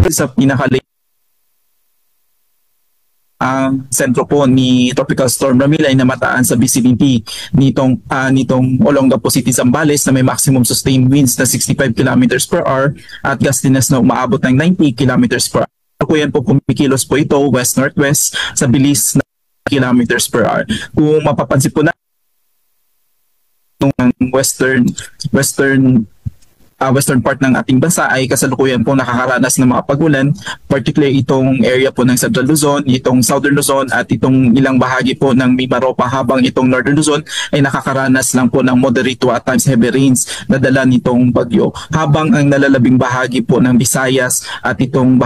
sa pinaka ang sentro po ni Tropical Storm Ramil ay namataan sa vicinity nitong Olongapo City, Zambales na may maximum sustained winds na 65 kilometers per hour at gustiness na umaabot ng 90 kilometers per hour. Kuyan po kumikilos po ito west-northwest sa bilis na kilometers per hour. Kung mapapansin po na western part ng ating bansa ay kasalukuyan po nakakaranas ng mga pagulan, particularly itong area po ng Central Luzon, itong Southern Luzon at itong ilang bahagi po ng Mimaropa, habang itong Northern Luzon ay nakakaranas lang po ng moderate to at times heavy rains na dala nitong bagyo, habang ang nalalabing bahagi po ng Visayas at itong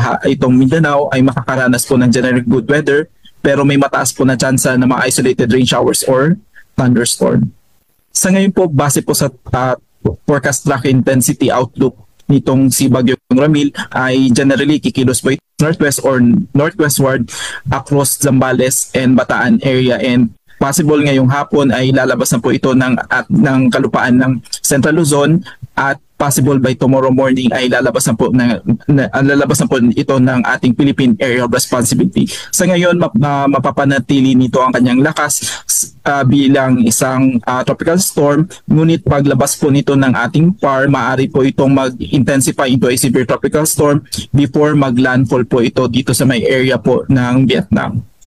Mindanao ay makakaranas po ng generally good weather, pero may mataas po na tsansa ng mga isolated rain showers or thunderstorm. Sa ngayon po, base po sa forecast track intensity outlook nitong si Bagyong Ramil ay generally kikilos po northwest or northwestward across Zambales and Bataan area, and possible ngayong hapon ay lalabas na po ito ng kalupaan ng Central Luzon, at possible by tomorrow morning ay lalabas na po ito ng ating Philippine Area of Responsibility. Sa ngayon, mapapanatili nito ang kanyang lakas bilang isang tropical storm, ngunit paglabas po nito ng ating PAR, maaari po itong mag-intensify into a severe tropical storm before mag-landfall po ito dito sa may area po ng Vietnam.